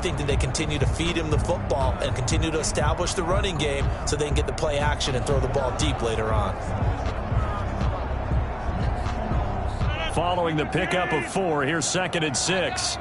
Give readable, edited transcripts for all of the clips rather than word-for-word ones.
think that they continue to feed him the football and continue to establish the running game so they can get the play action and throw the ball deep later on. Following the pickup of 4, here's 2nd and 6.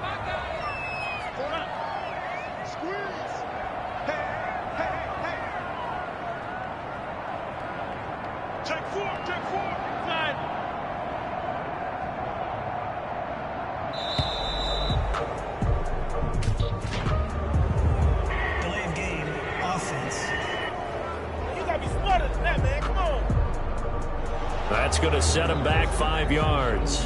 That's going to set him back 5 yards.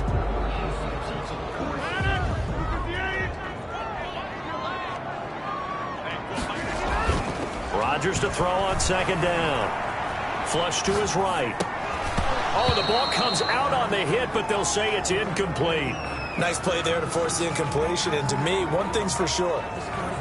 Rodgers to throw on 2nd down. Flush to his right. Oh, the ball comes out on the hit, but they'll say it's incomplete. Nice play there to force the incompletion. And to me, one thing's for sure.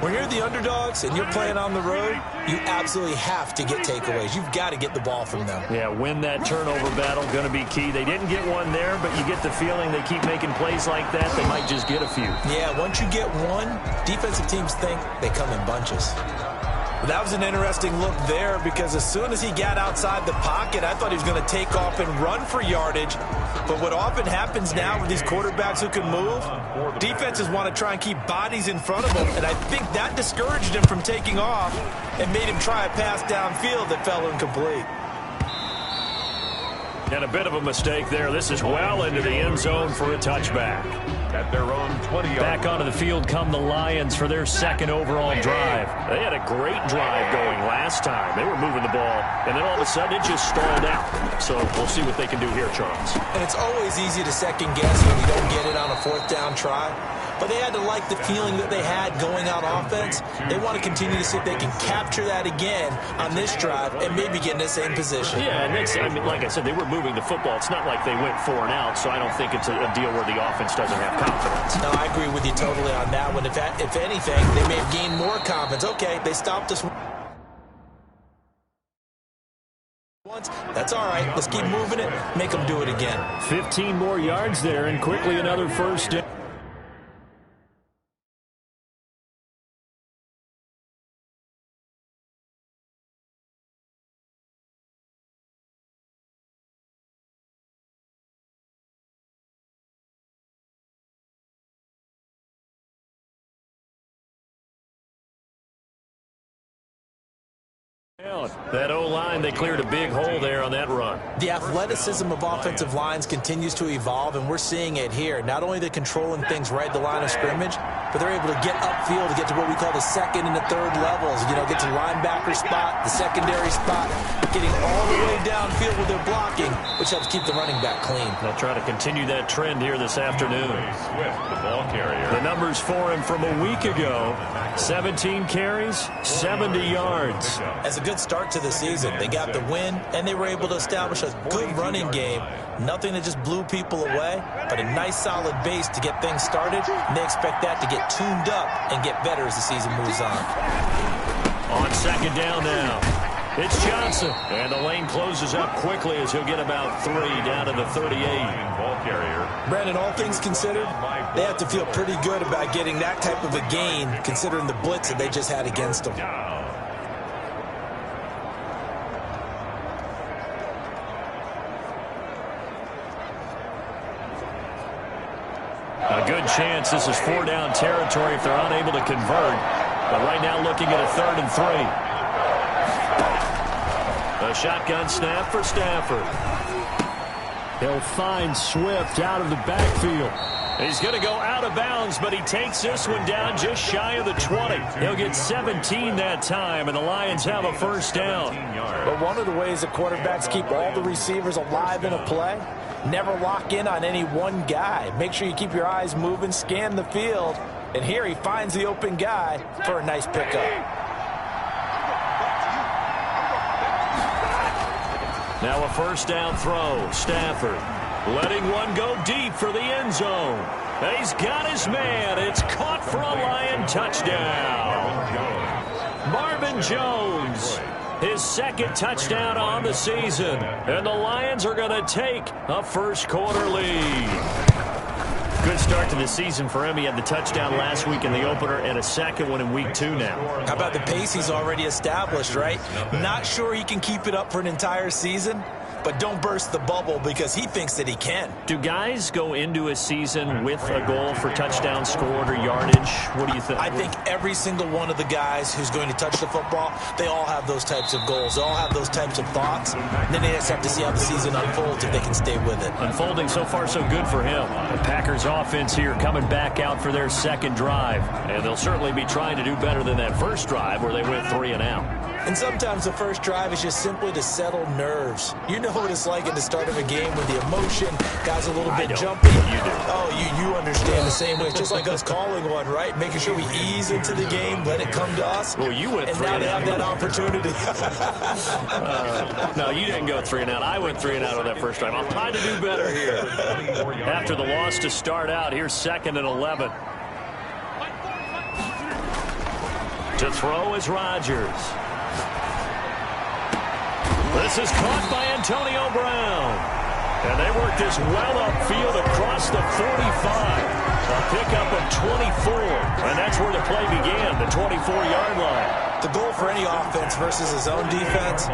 When you're the underdogs and you're playing on the road, you absolutely have to get takeaways. You've got to get the ball from them. Yeah, win that turnover battle, going to be key. They didn't get one there, but you get the feeling they keep making plays like that, they might just get a few. Yeah, once you get one, defensive teams think they come in bunches. That was an interesting look there because as soon as he got outside the pocket, I thought he was going to take off and run for yardage. But what often happens now with these quarterbacks who can move, defenses want to try and keep bodies in front of them, and I think that discouraged him from taking off and made him try a pass downfield that fell incomplete. And a bit of a mistake there. This is well into the end zone for a touchback. At their own 20-yard Back onto the field come the Lions for their 2nd overall drive. They had a great drive going last time. They were moving the ball, and then all of a sudden it just stalled out. So we'll see what they can do here, Charles. And it's always easy to second guess when you don't get it on a 4th down try. But they had to like the feeling that they had going out offense. They want to continue to see if they can capture that again on this drive and maybe get in the same position. Yeah, and I mean, like I said, they were moving the football. It's not like they went 4 and out, so I don't think it's a deal where the offense doesn't have confidence. No, I agree with you totally on that one. If anything, they may have gained more confidence. Okay, they stopped us once. That's all right. Let's keep moving it, make them do it again. 15 more yards there, and quickly another 1st down. That O-line, they cleared a big hole there on that run. The athleticism of offensive lines continues to evolve, and we're seeing it here. Not only are they controlling things right at the line of scrimmage, but they're able to get upfield to get to what we call the 2nd and the 3rd levels. You know, get to the linebacker spot, the secondary spot, getting all the way downfield with their blocking, which helps keep the running back clean. They'll try to continue that trend here this afternoon. Swift, the ball carrier. The numbers for him from a week ago: 17 carries, 70 yards. As a good start to the season, they got the win, and they were able to establish a good running game. Nothing that just blew people away, but a nice solid base to get things started, and they expect that to get tuned up and get better as the season moves on. On 2nd down now, it's Johnson, and the lane closes up quickly as he'll get about 3 down to the 38. Ball carrier. Brandon, all things considered, they have to feel pretty good about getting that type of a gain, considering the blitz that they just had against them. A good chance this is 4-down territory if they're unable to convert. But right now looking at a 3rd and 3. A shotgun snap for Stafford. They'll find Swift out of the backfield. He's going to go out of bounds, but he takes this one down just shy of the 20. He'll get 17 that time, and the Lions have a 1st down. But one of the ways that quarterbacks keep all the receivers alive in a play, never lock in on any one guy. Make sure you keep your eyes moving, scan the field, and here he finds the open guy for a nice pickup. Now a 1st down throw. Stafford letting one go deep for the end zone. He's got his man. It's caught for a Lion touchdown. Marvin Jones, his 2nd touchdown on the season. And the Lions are going to take a 1st quarter lead. Good start to the season for him. He had the touchdown last week in the opener and a second one in week 2 now. How about the pace he's already established, right? Not sure he can keep it up for an entire season, but don't burst the bubble because he thinks that he can. Do guys go into a season with a goal for touchdown scored or yardage? What do you think? I think every single one of the guys who's going to touch the football, they all have those types of goals. They all have those types of thoughts. And then they just have to see how the season unfolds if they can stay with it. Unfolding so far so good for him. The Packers offense here coming back out for their second drive. And they'll certainly be trying to do better than that first drive where they went 3 and out. And sometimes the first drive is just simply to settle nerves. You know what it's like at the start of a game with the emotion, guys a little bit jumpy. You do. Oh, you understand the same way. It's just like us calling one, right? Making sure we ease into the game, let it come to us. Well, you went and 3 now and they out. have that opportunity. No, you didn't go 3 and out. I went 3 and out on that first drive. I'll try to do better here. After the loss to start out, here's 2nd and 11. To throw is Rodgers. This is caught by Antonio Brown. And they work this well upfield across the 45. A pickup of 24. And that's where the play began, the 24-yard line. The goal for any offense versus his own defense,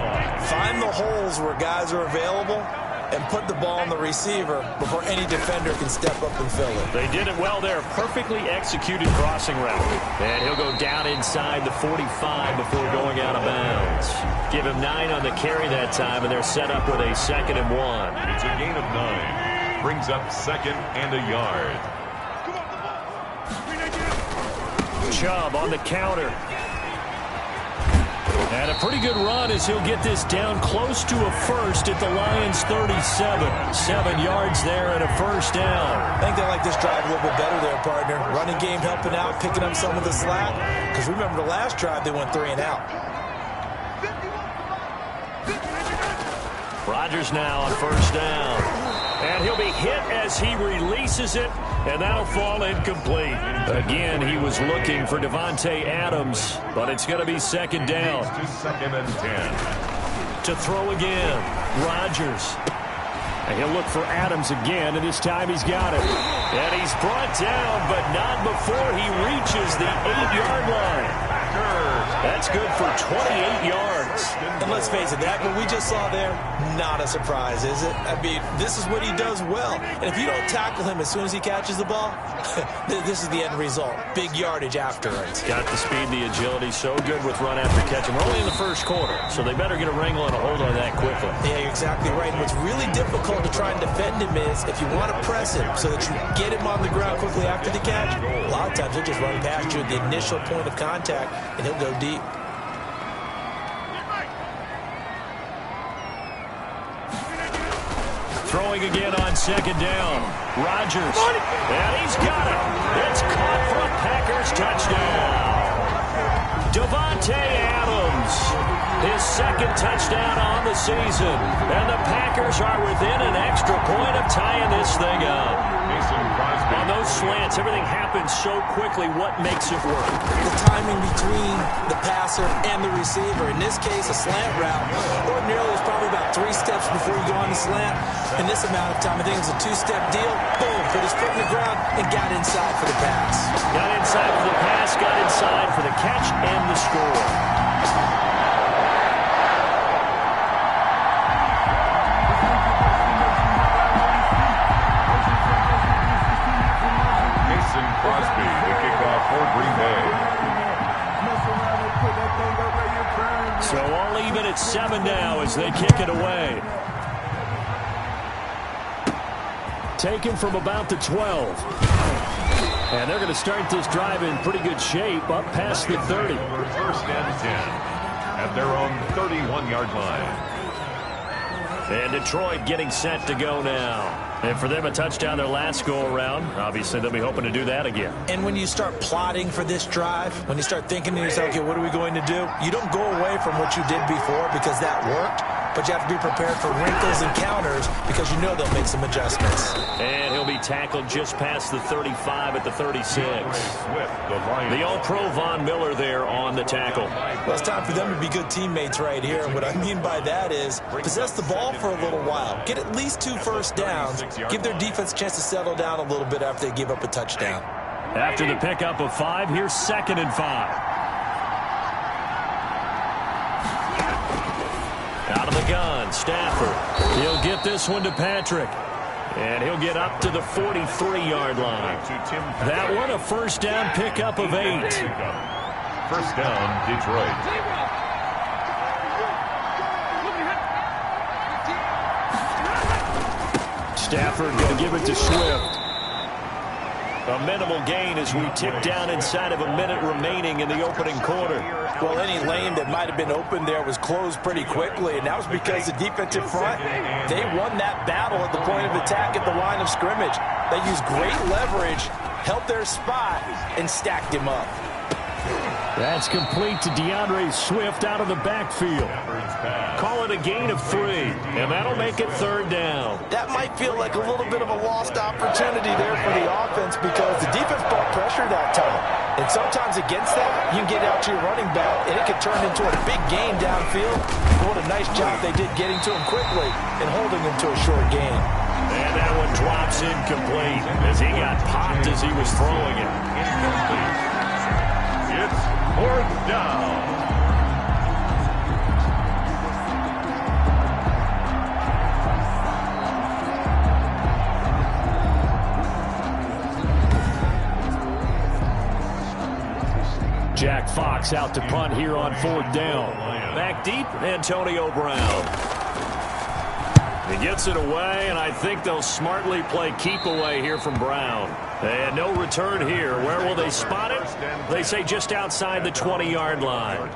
find the holes where guys are available and put the ball on the receiver before any defender can step up and fill it. They did it well there. Perfectly executed crossing route. And he'll go down inside the 45 before going out of bounds. Give him 9 on the carry that time, and they're set up with a 2nd and 1. It's a gain of 9. Brings up 2nd and a yard. Chubb on the counter. And a pretty good run as he'll get this down close to a first at the Lions' 37. 7 yards there and a first down. I think they like this drive a little bit better there, partner. Running game helping out, picking up some of the slack. Because remember the last drive, they went 3 and out. Rodgers now on first down. And he'll be hit as he releases it, and that'll fall incomplete. Again, he was looking for Devontae Adams, but it's going to be 2nd down. 2nd and 10. To throw again, Rodgers. And he'll look for Adams again, and this time he's got it. And he's brought down, but not before he reaches the 8-yard line. That's good for 28 yards. And let's face it, that what we just saw there, not a surprise, is it? I mean, this is what he does well. And if you don't tackle him as soon as he catches the ball, this is the end result. Big yardage after it. Got the speed, the agility, so good with run after catch. And we're only in the first quarter, so they better get a wrangle and a hold on that quickly. Yeah, you're exactly right. And what's really difficult to try and defend him is if you want to press him so that you get him on the ground quickly after the catch, a lot of times he'll just run past you at the initial point of contact, and he'll go deep. Throwing again on 2nd down. Rodgers. And he's got it. It's caught for a Packers touchdown. Devontae Adams. His 2nd touchdown on the season. And the Packers are within an extra point of tying this thing up. On those slants, everything happens so quickly. What makes it work? The timing between the passer and the receiver. In this case, a slant route. Ordinarily, it's probably about 3 steps before you go on the slant. In this amount of time, I think it was a 2-step deal. Boom, put his foot in the ground and got inside for the pass. Got inside for the pass, got inside for the catch and the score. Crosby, the kickoff for Green Bay. So all even at 7 now as they kick it away. Taken from about the 12. And they're going to start this drive in pretty good shape up past the 30. 1st and 10 at their own 31-yard line. And Detroit getting set to go now. And for them, a touchdown their last go-around. Obviously, they'll be hoping to do that again. And when you start plotting for this drive, when you start thinking to yourself, okay, what are we going to do? You don't go away from what you did before because that worked. but you have to be prepared for wrinkles and counters because you know they'll make some adjustments. And he'll be tackled just past the 35 at the 36. The All-Pro Von Miller there on the tackle. Well, it's time for them to be good teammates right here. And what I mean by that is possess the ball for a little while. Get at least 2 first downs. Give their defense a chance to settle down a little bit after they give up a touchdown. After the pickup of 5, here's 2nd and 5. Out of the gun, Stafford. He'll get this one to Patrick. And he'll get up to the 43-yard line. That one a first down pickup of 8. First down, Detroit. Stafford going to give it to Swift. A minimal gain as we tick down inside of a minute remaining in the opening quarter. Well, any lane that might have been open there was closed pretty quickly, and that was because the defensive front, they won that battle at the point of attack at the line of scrimmage. They used great leverage, held their spot, and stacked him up. That's complete to DeAndre Swift out of the backfield. Call it a gain of 3, and that'll make it 3rd down. That might feel like a little bit of a lost opportunity there for the offense because the defense brought pressure that time. And sometimes against that, you can get out to your running back, and it can turn into a big gain downfield. What a nice job they did getting to him quickly and holding him to a short gain. And that one drops incomplete as he got popped as he was throwing it. Incomplete. It's 4th down. Jack Fox out to punt here on 4th down. Back deep, Antonio Brown. He gets it away, and I think they'll smartly play keep away here from Brown. And no return here. Where will they spot it? They say just outside the 20-yard line.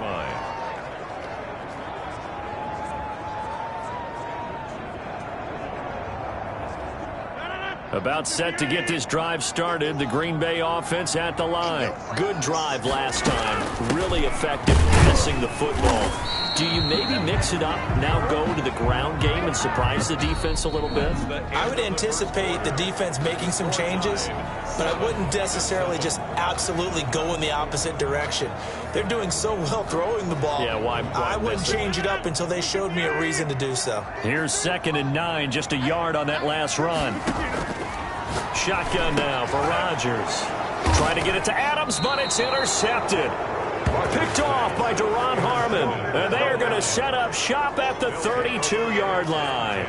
About set to get this drive started. The Green Bay offense at the line. Good drive last time. Really effective passing the football. Do you maybe mix it up, now go to the ground game and surprise the defense a little bit? I would anticipate the defense making some changes, but I wouldn't necessarily just absolutely go in the opposite direction. They're doing so well throwing the ball. Yeah, why I wouldn't change it up until they showed me a reason to do so. Here's 2nd and 9, just a yard on that last run. Shotgun now for Rodgers. Trying to get it to Adams, but it's intercepted. Picked off by Duron Harmon. And they are going to set up shop at the 32-yard line.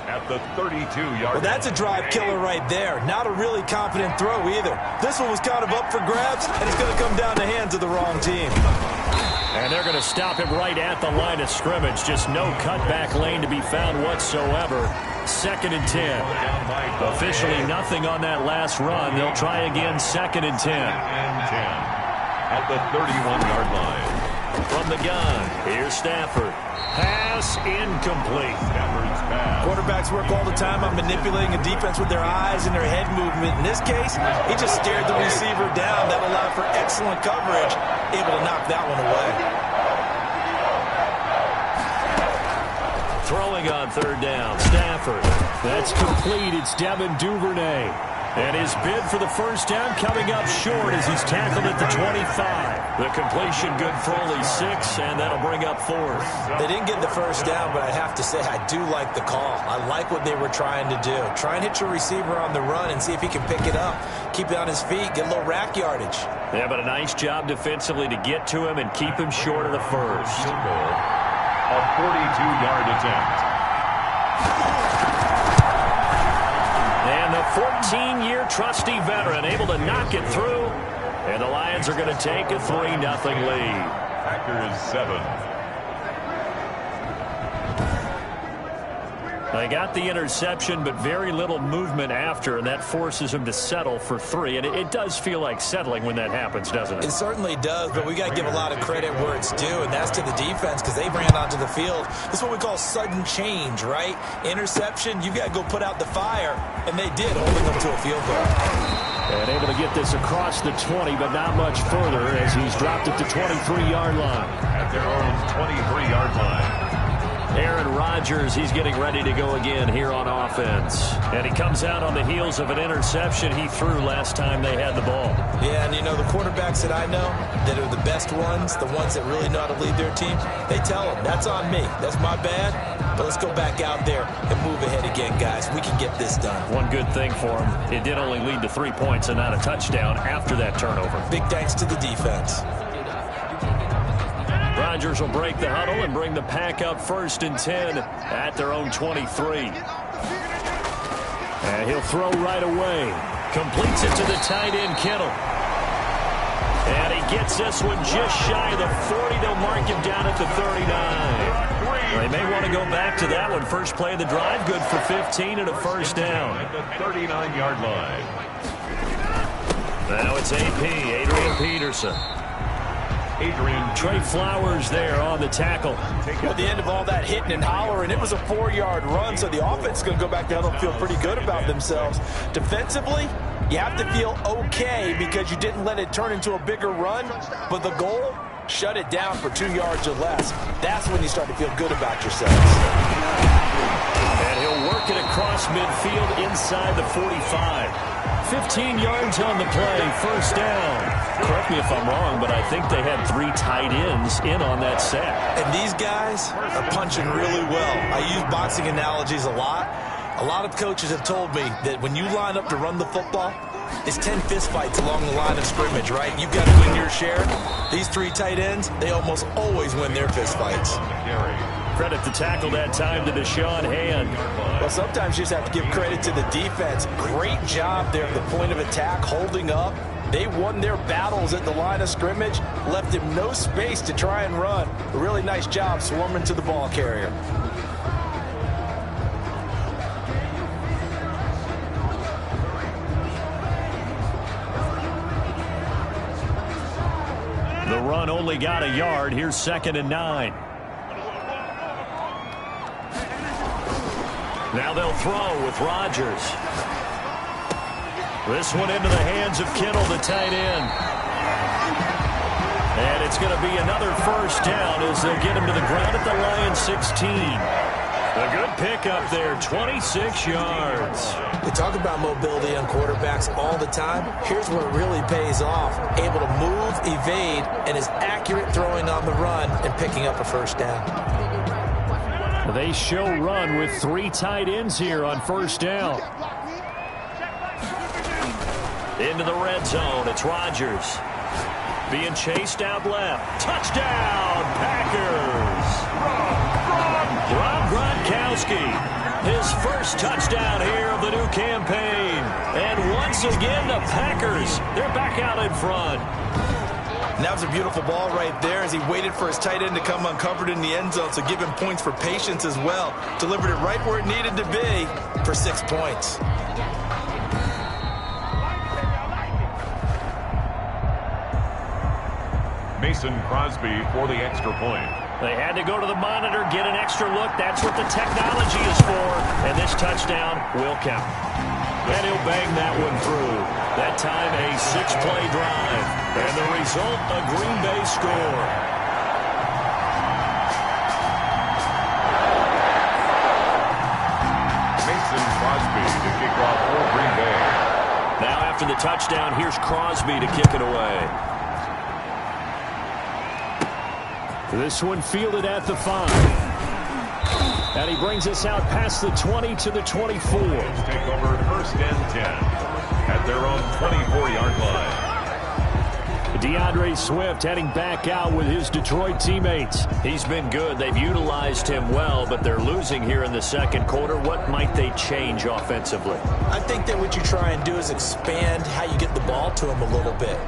At the 32-yard line. Well, that's a drive killer right there. Not a really confident throw either. This one was kind of up for grabs, and it's going to come down the hands of the wrong team. And they're going to stop him right at the line of scrimmage. Just no cutback lane to be found whatsoever. 2nd and 10. Officially nothing on that last run. They'll try again 2nd and 10. At the 31-yard line. From the gun, here's Stafford. Pass incomplete. Stafford's pass. Quarterbacks work all the time on manipulating a defense with their eyes and their head movement. In this case, he just stared the receiver down. That allowed for excellent coverage, able to knock that one away. Throwing on 3rd down, Stafford. That's complete. It's Devin Duvernay. And his bid for the first down coming up short as he's tackled at the 25. The completion good for only 6, and that'll bring up 4th. They didn't get the first down, but I have to say I do like the call. I like what they were trying to do. Try and hit your receiver on the run and see if he can pick it up. Keep it on his feet, get a little rack yardage. Yeah, but a nice job defensively to get to him and keep him short of the first. A 42-yard attempt. And the 14-year trusty veteran able to knock it through. And the Lions are going to take a 3-0 lead. Packers 7. They got the interception, but very little movement after, and that forces them to settle for 3. And it does feel like settling when that happens, doesn't it? It certainly does, but we got to give a lot of credit where it's due, and that's to the defense because they ran onto the field. This is what we call sudden change, right? Interception, you've got to go put out the fire, and they did, holding them to a field goal. And able to get this across the 20, but not much further as he's dropped it to 23-yard line. At their own 23-yard line. Aaron Rodgers, he's getting ready to go again here on offense. And he comes out on the heels of an interception he threw last time they had the ball. Yeah, and you know, the quarterbacks that I know that are the best ones, the ones that really know how to lead their team, they tell them, that's on me. That's my bad. But let's go back out there and move ahead again, guys. We can get this done. One good thing for him, it did only lead to 3 points and not a touchdown after that turnover. Big thanks to the defense. Rodgers will break the huddle and bring the pack up 1st and 10 at their own 23. And he'll throw right away. Completes it to the tight end, Kittle. And he gets this one just shy of the 40. They'll mark him down at the 39. They may want to go back to that one. First play of the drive, good for 15 and a 1st down. At the 39-yard line. Now it's Adrian Peterson. Trey Flowers there on the tackle. At the end of all that hitting and hollering, it was a 4-yard run, so the offense is going to go back down and feel pretty good about themselves. Defensively, you have to feel okay because you didn't let it turn into a bigger run, but the goal, shut it down for 2 yards or less. That's when you start to feel good about yourselves. And he'll work it across midfield inside the 45. 15 yards on the play, 1st down. Correct me if I'm wrong, but I think they had 3 tight ends in on that set. And these guys are punching really well. I use boxing analogies a lot. A lot of coaches have told me that when you line up to run the football, it's 10 fistfights along the line of scrimmage, right? You've got to win your share. These 3 tight ends, they almost always win their fistfights. Credit the tackle that time to Deshaun Hand. Well, sometimes you just have to give credit to the defense. Great job there at the point of attack, holding up. They won their battles at the line of scrimmage, left him no space to try and run. A really nice job swarming to the ball carrier. The run only got a yard. Here's 2nd and 9. Now they'll throw with Rodgers. This one into the hands of Kittle, the tight end. And it's going to be another 1st down as they'll get him to the ground at the Lions 16. A good pickup there, 26 yards. We talk about mobility on quarterbacks all the time. Here's where it really pays off. Able to move, evade, and is accurate throwing on the run and picking up a 1st down. They show run with 3 tight ends here on 1st down. Into the red zone, it's Rodgers. Being chased out left. Touchdown, Packers! Rob Gronkowski, his 1st touchdown here of the new campaign. And once again, the Packers, they're back out in front. And that was a beautiful ball right there as he waited for his tight end to come uncovered in the end zone, so give him points for patience as well. Delivered it right where it needed to be for 6 points. Mason Crosby for the extra point. They had to go to the monitor, get an extra look. That's what the technology is for. And this touchdown will count. And he'll bang that one through. That time a 6-play drive. And the result, a Green Bay score. Mason Crosby to kick off for Green Bay. Now after the touchdown, here's Crosby to kick it away. This one fielded at the 5. And he brings us out past the 20 to the 24. Take over 1st and 10 at their own 24-yard line. DeAndre Swift heading back out with his Detroit teammates. He's been good. They've utilized him well, but they're losing here in the 2nd quarter. What might they change offensively? I think that what you try and do is expand how you get the ball to him a little bit.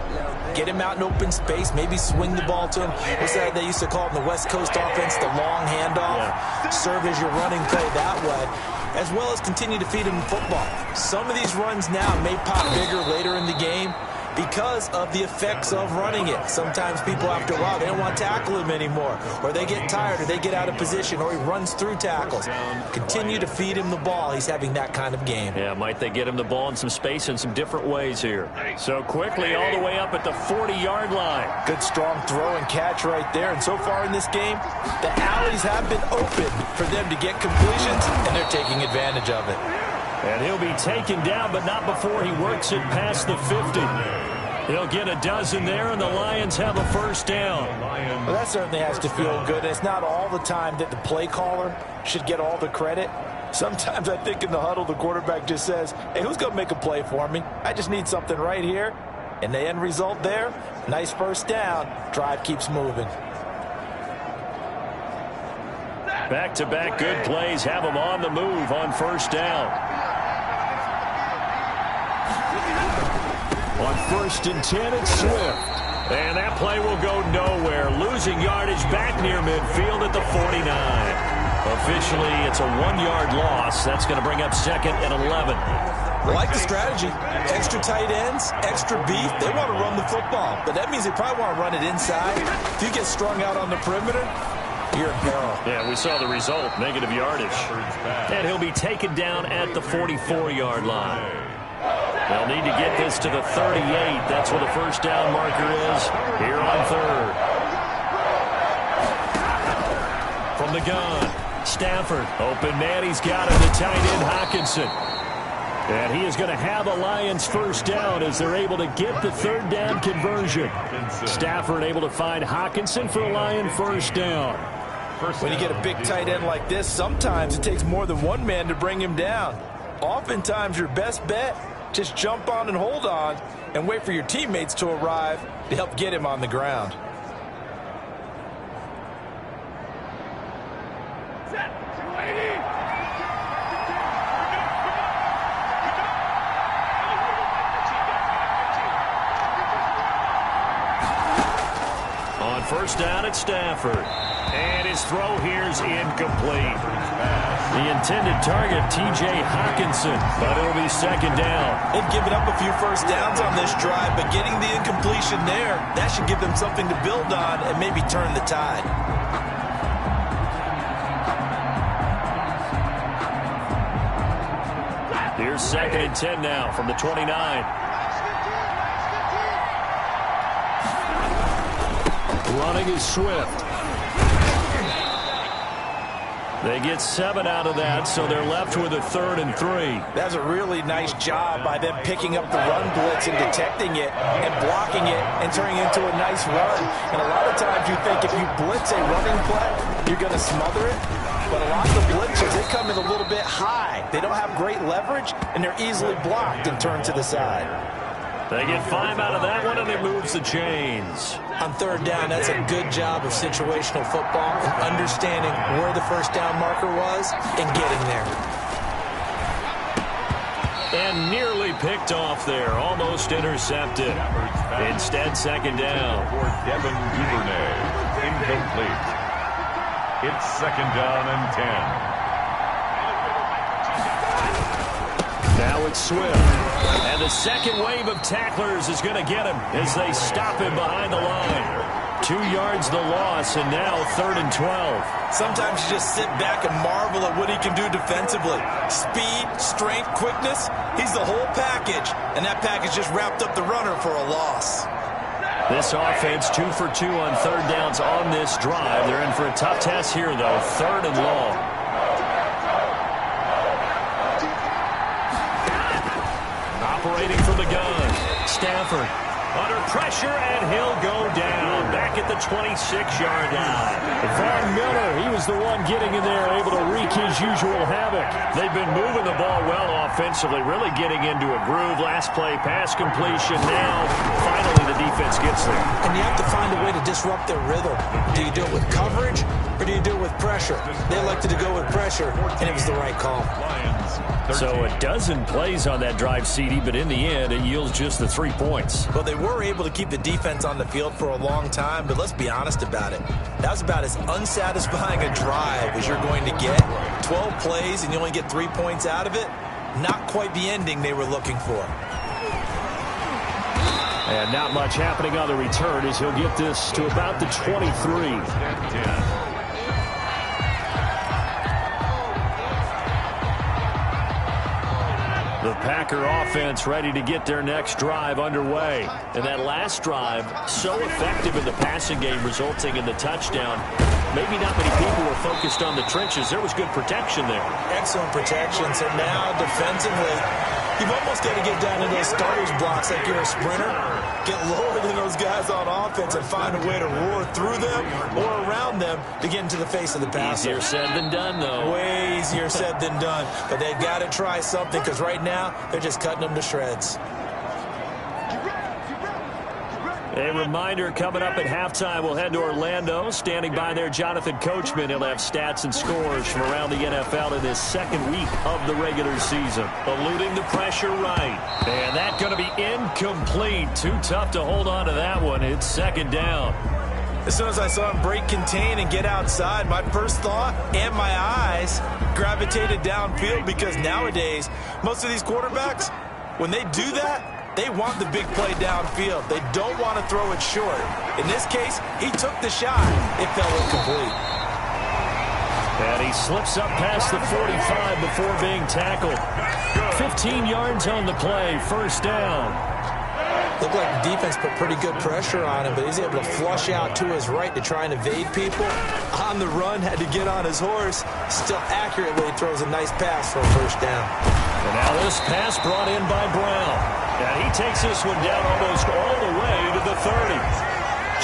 Get him out in open space, maybe swing the ball to him. What's that they used to call it in the West Coast offense, the long handoff? Yeah. Serve as your running play that way, as well as continue to feed him the football. Some of these runs now may pop bigger later in the game. because of the effects of running it. Sometimes people, after a while, they don't want to tackle him anymore, or they get tired, or they get out of position, or he runs through tackles. Continue to feed him the ball. He's having that kind of game. Yeah, might they get him the ball in some space in some different ways here. So quickly all the way up at the 40-yard line. Good strong throw and catch right there. And so far in this game, the alleys have been open for them to get completions, and they're taking advantage of it. And he'll be taken down, but not before he works it past the 50. He'll get a dozen there, and the Lions have a first down. Well, that certainly has to feel good. And it's not all the time that the play caller should get all the credit. Sometimes I think in the huddle, the quarterback just says, hey, who's going to make a play for me? I just need something right here. And the end result there, nice first down. Drive keeps moving. Back-to-back good plays have them on the move on first down. On 1st and 10, it's Swift. And that play will go nowhere. Losing yardage back near midfield at the 49. Officially, it's a 1-yard loss. That's going to bring up 2nd and 11. I like the strategy. Extra tight ends, extra beef. They want to run the football, but that means they probably want to run it inside. If you get strung out on the perimeter, you're in peril. Yeah, we saw the result, negative yardage. And he'll be taken down at the 44-yard line. They'll need to get this to the 38. That's where the first down marker is here on 3rd. From the gun, Stafford. Open man, he's got him, the tight end, Hockenson. And he is going to have a Lions first down as they're able to get the 3rd down conversion. Stafford able to find Hockenson for a Lion first down. When you get a big tight end like this, sometimes it takes more than one man to bring him down. Oftentimes your best bet, just jump on and hold on and wait for your teammates to arrive to help get him on the ground. On first down at Stafford. And his throw here's incomplete. The intended target, T.J. Hockenson, but it'll be 2nd down. They've given up a few first downs on this drive, but getting the incompletion there, that should give them something to build on and maybe turn the tide. Here's 2nd and 10 now from the 29. Running is Swift. They get 7 out of that, so they're left with a 3rd and 3. That's a really nice job by them picking up the run blitz and detecting it and blocking it and turning it into a nice run. And a lot of times you think if you blitz a running play, you're going to smother it. But a lot of the blitzers, they come in a little bit high. They don't have great leverage, and they're easily blocked and turned to the side. They get 5 out of that one, and it moves the chains. On 3rd down, that's a good job of situational football and understanding where the first down marker was and getting there. And nearly picked off there, almost intercepted. Instead, 2nd down. For Devin Duvernay, incomplete. It's 2nd down and 10. Now it's Swift. And the second wave of tacklers is going to get him as they stop him behind the line. 2 yards the loss, and now 3rd and 12. Sometimes you just sit back and marvel at what he can do defensively. Speed, strength, quickness, he's the whole package. And that package just wrapped up the runner for a loss. This offense 2 for 2 on 3rd downs on this drive. They're in for a tough test here, though. 3rd and long. Operating from the gun, Stafford under pressure, and he'll go down back at the 26-yard line. Von Miller, he was the one getting in there, able to wreak his usual havoc. They've been moving the ball well offensively, really getting into a groove. Last play, pass completion. Now, finally, the defense gets there. And you have to find a way to disrupt their rhythm. Do you do it with coverage, or do you do it with pressure? They elected to go with pressure, and it was the right call. So a dozen plays on that drive, CD, but in the end, it yields just the 3 points. Well, they were able to keep the defense on the field for a long time, but let's be honest about it. That was about as unsatisfying a drive as you're going to get. 12 plays, and you only get 3 points out of it. Not quite the ending they were looking for. And not much happening on the return as he'll get this to about the 23. The Packer offense ready to get their next drive underway. And that last drive, so effective in the passing game, resulting in the touchdown. Maybe not many people were focused on the trenches. There was good protection there. Excellent protection. So now defensively, you've almost got to get down to those starters blocks like you're a sprinter. Get lower than those guys on offense and find a way to roar through them or around them to get into the face of the passer. Easier said than done, though. Way easier said than done. But they've got to try something because right now they're just cutting them to shreds. A reminder, coming up at halftime, we'll head to Orlando. Standing by there, Jonathan Coachman. He'll have stats and scores from around the NFL in this second week of the regular season. Eluding the pressure right. And that's going to be incomplete. Too tough to hold on to that one. It's second down. As soon as I saw him break contain and get outside, my first thought and my eyes gravitated downfield because nowadays, most of these quarterbacks, when they do that, they want the big play downfield. They don't want to throw it short. In this case, he took the shot. It fell incomplete. And he slips up past the 45 before being tackled. 15 yards on the play, first down. Looked like the defense put pretty good pressure on him, but he's able to flush out to his right to try and evade people. On the run, had to get on his horse. Still accurately throws a nice pass for a first down. And now this pass brought in by Brown. And he takes this one down almost all the way to the 30.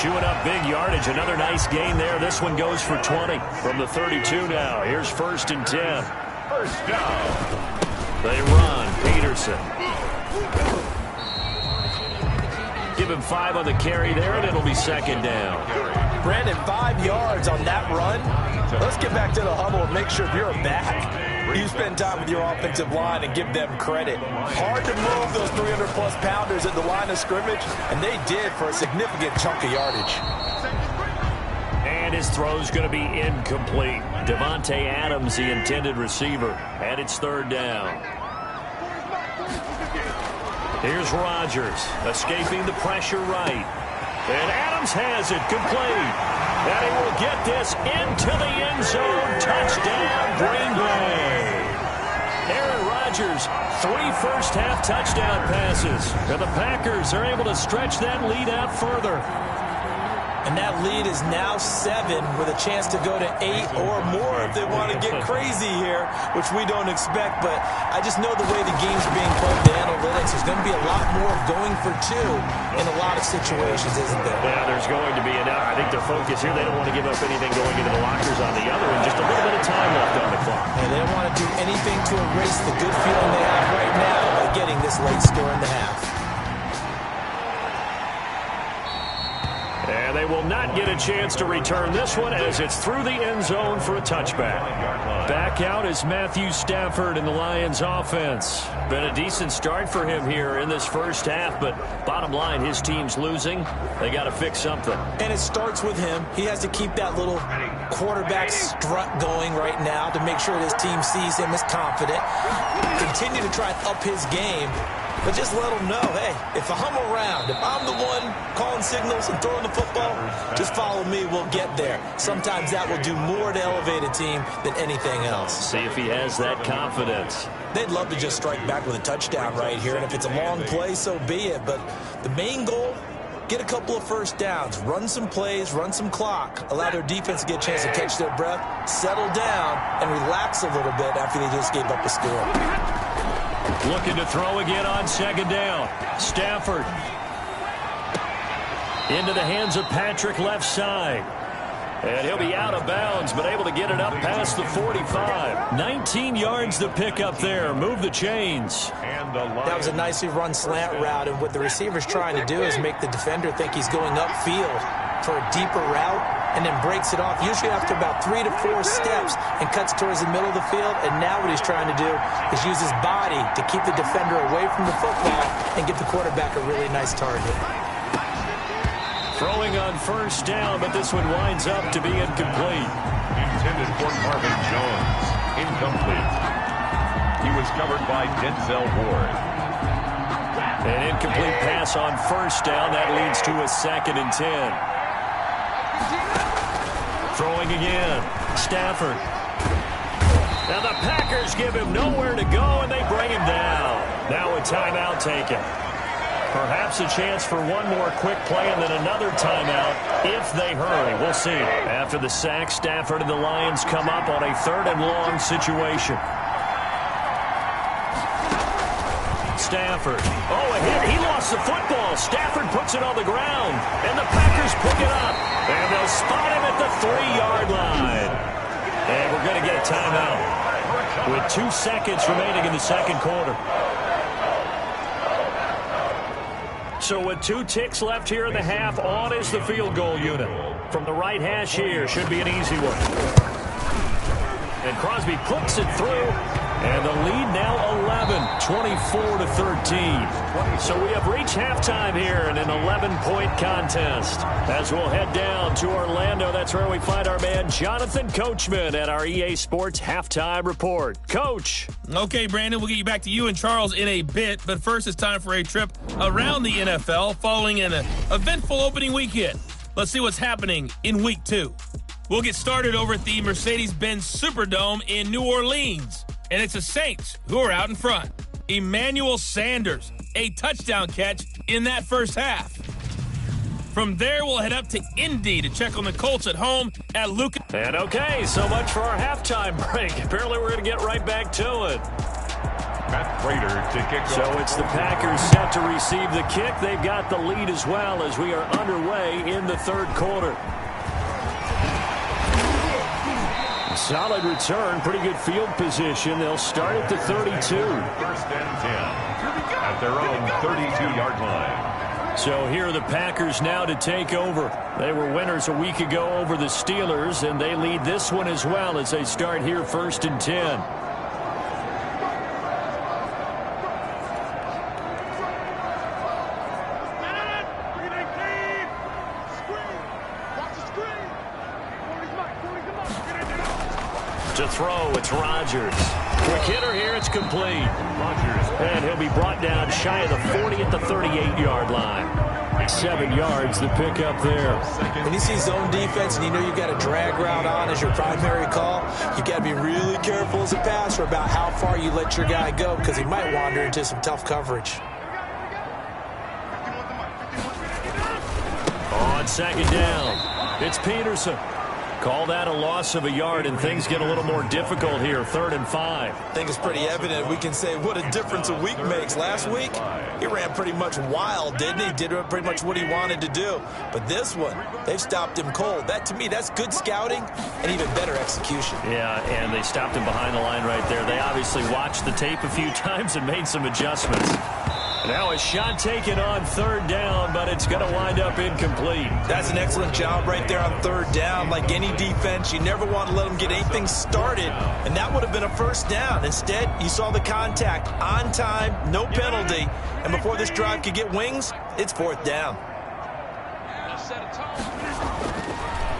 Chewing up big yardage. Another nice gain there. This one goes for 20 from the 32 now. Here's first and 10. First down. They run. Peterson. Give him 5 on the carry there, and it'll be second down. Brandon, 5 yards on that run. Let's get back to the huddle and make sure if you're a back, you spend time with your offensive line and give them credit. Hard to move those 300-plus pounders at the line of scrimmage, and they did for a significant chunk of yardage. And his throw's going to be incomplete. Devontae Adams, the intended receiver, and it's third down. Here's Rodgers, escaping the pressure right. And Adams has it, complete. And he will get this into the end zone. Touchdown, Green Bay. Aaron Rodgers, 3 first-half touchdown passes. And the Packers are able to stretch that lead out further. And that lead is now 7 with a chance to go to 8 or more if they want to get crazy here, which we don't expect. But I just know the way the game's being played, the analytics, there's going to be a lot more going for 2 in a lot of situations, isn't there? Yeah, there's going to be. And I think their focus here, they don't want to give up anything going into the lockers on the other, and just a little bit of time left on the clock. And they don't want to do anything to erase the good feeling they have right now by getting this late score in the half. And they will not get a chance to return this one as it's through the end zone for a touchback. Back out is Matthew Stafford in the Lions offense. Been a decent start for him here in this first half, but bottom line, his team's losing. They got to fix something. And it starts with him. He has to keep that little quarterback strut going right now to make sure his team sees him as confident. Continue to try and up his game. But just let them know, hey, if I'm around, if I'm the one calling signals and throwing the football, just follow me, we'll get there. Sometimes that will do more to elevate a team than anything else. See if he has that confidence. They'd love to just strike back with a touchdown right here, and if it's a long play, so be it. But the main goal, get a couple of first downs, run some plays, run some clock, allow their defense to get a chance to catch their breath, settle down, and relax a little bit after they just gave up a score. Looking to throw again on second down. Stafford. Into the hands of Patrick left side. And he'll be out of bounds, but able to get it up past the 45. 19 yards to pick up there. Move the chains. That was a nicely run slant route, and what the receiver's trying to do is make the defender think he's going upfield for a deeper route, and then breaks it off, usually after about 3 to 4 steps, and cuts towards the middle of the field. And now what he's trying to do is use his body to keep the defender away from the football and give the quarterback a really nice target. Throwing on first down, but this one winds up to be incomplete. Intended for Marvin Jones. Incomplete. He was covered by Denzel Ward. An incomplete pass on first down. That leads to a 2nd and 10. Throwing again. Stafford. Now the Packers give him nowhere to go, and they bring him down. Now a timeout taken. Perhaps a chance for one more quick play and then another timeout if they hurry. We'll see. After the sack, Stafford and the Lions come up on a 3rd and long situation. Stafford. Oh, a hit. He lost the football. Stafford puts it on the ground, and the Packers pick it up. And they'll spot him at the 3-yard line. And we're going to get a timeout with 2 seconds remaining in the 2nd quarter. So with 2 ticks left here in the half, on is the field goal unit. From the right hash here, should be an easy one. And Crosby puts it through, and the lead now 11, 24-13. So we have reached halftime here in an 11-point contest. As we'll head down to Orlando, that's where we find our man Jonathan Coachman at our EA Sports Halftime Report. Coach. Okay, Brandon, we'll get you back to you and Charles in a bit, but first it's time for a trip around the NFL following an eventful opening weekend. Let's see what's happening in Week 2. We'll get started over at the Mercedes-Benz Superdome in New Orleans, and it's the Saints who are out in front. Emmanuel Sanders, a touchdown catch in that first half. From there, we'll head up to Indy to check on the Colts at home at Lucas. And okay, so much for our halftime break. Apparently we're going to get right back to it. Matt Prater to kick off. So it's the Packers set to receive the kick. They've got the lead as well as we are underway in the 3rd quarter. Solid return, pretty good field position. They'll start at the 32. 1st and 10 at their own 32-yard line. So here are the Packers now to take over. They were winners a week ago over the Steelers, and they lead this one as well as they start here 1st and 10. To throw, it's Rodgers. Quick hitter here, it's complete. Rodgers. And he'll be brought down shy of the 40 at the 38-yard line. 7 yards, the pickup there. When you see zone defense and you know you've got a drag route on as your primary call, you got to be really careful as a passer about how far you let your guy go because he might wander into some tough coverage. On 2nd down, it's Peterson. Call that a loss of a yard, and things get a little more difficult here, 3rd and 5. I think it's pretty evident. We can say what a difference a week makes. Last week, he ran pretty much wild, didn't he? Did pretty much what he wanted to do. But this one, they've stopped him cold. That, to me, that's good scouting and even better execution. Yeah, and they stopped him behind the line right there. They obviously watched the tape a few times and made some adjustments. Now a shot taken on 3rd down, but it's going to wind up incomplete. That's an excellent job right there on 3rd down. Like any defense, you never want to let them get anything started, and that would have been a 1st down. Instead, you saw the contact on time, no penalty, and before this drive could get wings, it's 4th down.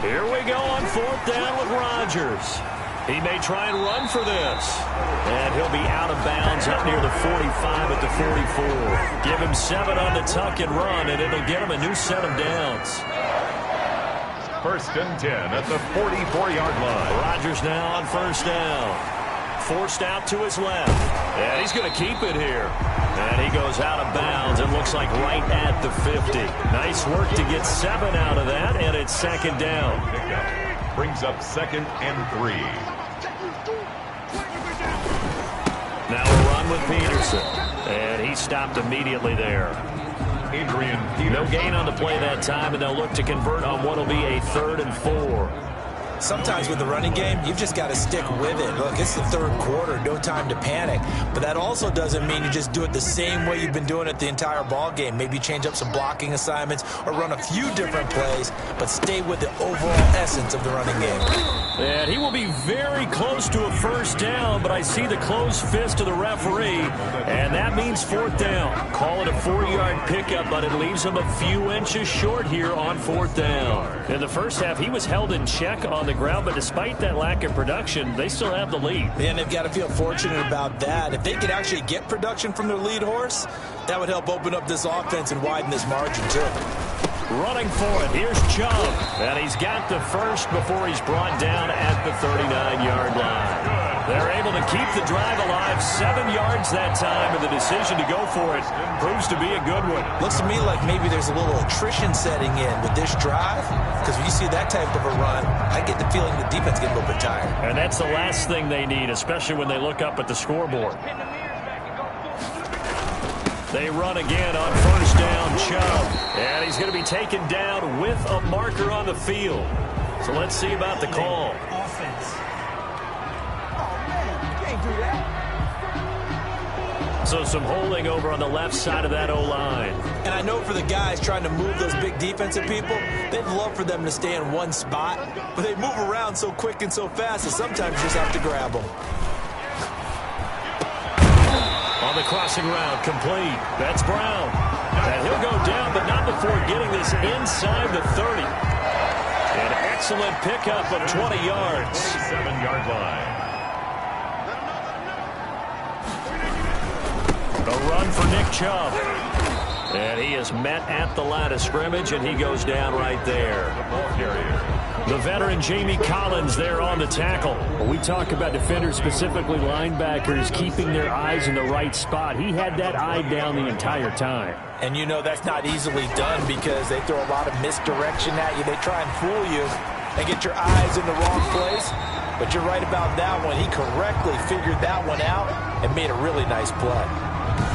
Here we go on 4th down with Rodgers. He may try and run for this. And he'll be out of bounds up near the 45 at the 44. Give him 7 on the tuck and run, and it'll get him a new set of downs. 1st and 10 at the 44-yard line. Rodgers now on 1st down. Forced out to his left. And he's going to keep it here. And he goes out of bounds. It looks like right at the 50. Nice work to get 7 out of that, and it's 2nd down. Brings up 2nd and 3. Now a run with Peterson. And he stopped immediately there. Adrian Peterson. No gain on the play that time, and they'll look to convert on what will be a 3rd and 4. Sometimes with the running game, you've just got to stick with it. Look, it's the 3rd quarter, no time to panic. But that also doesn't mean you just do it the same way you've been doing it the entire ball game. Maybe change up some blocking assignments or run a few different plays, but stay with the overall essence of the running game. And he will be very close to a first down, but I see the closed fist of the referee, and that means fourth down. Call it a 4-yard pickup, but it leaves him a few inches short here on fourth down. In the first half, he was held in check on the ground, but despite that lack of production, they still have the lead. And they've got to feel fortunate about that. If they could actually get production from their lead horse, that would help open up this offense and widen this margin, too. Running for it, here's Chubb, and he's got the first before he's brought down at the 39-yard line. They're able to keep the drive alive, 7 yards that time, and the decision to go for it proves to be a good one. Looks to me like maybe there's a little attrition setting in with this drive, because when you see that type of a run, I get the feeling the defense getting a little bit tired. And that's the last thing they need, especially when they look up at the scoreboard. They run again on first down, Chubb. And he's going to be taken down with a marker on the field. So let's see about the call. So some holding over on the left side of that O-line. And I know for the guys trying to move those big defensive people, they'd love for them to stay in one spot. But they move around so quick and so fast that sometimes you just have to grab them. On the crossing route, complete. That's Brown. And he'll go down, but not before getting this inside the 30. An excellent pickup of 20 yards. 7-yard line. A run for Nick Chubb. And he is met at the line of scrimmage, and he goes down right there. The ball carrier. The veteran Jamie Collins there on the tackle. When we talk about defenders, specifically linebackers, keeping their eyes in the right spot, he had that eye down the entire time. And you know that's not easily done because they throw a lot of misdirection at you. They try and fool you and get your eyes in the wrong place. But you're right about that one. He correctly figured that one out and made a really nice play.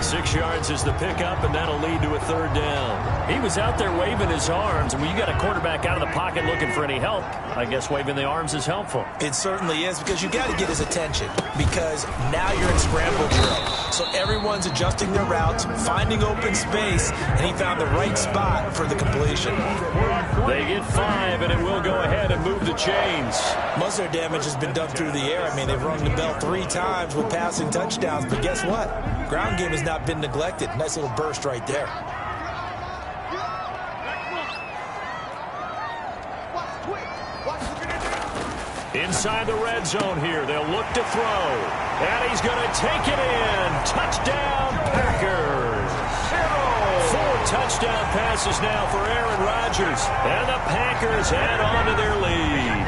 6 yards is the pickup, and that'll lead to a third down. He was out there waving his arms, and when you got a quarterback out of the pocket looking for any help, I guess waving the arms is helpful. It certainly is, because you got to get his attention, because now you're in scramble drill. So everyone's adjusting their routes, finding open space, and he found the right spot for the completion. They get 5, and it will go ahead and move the chains. Most of their damage has been done through the air. I mean, they've rung the bell 3 times with passing touchdowns, but guess what? Ground game has not been neglected. Nice little burst right there. Inside the red zone here. They'll look to throw. And he's going to take it in. Touchdown, Packers. 4 touchdown passes now for Aaron Rodgers. And the Packers add on to their lead.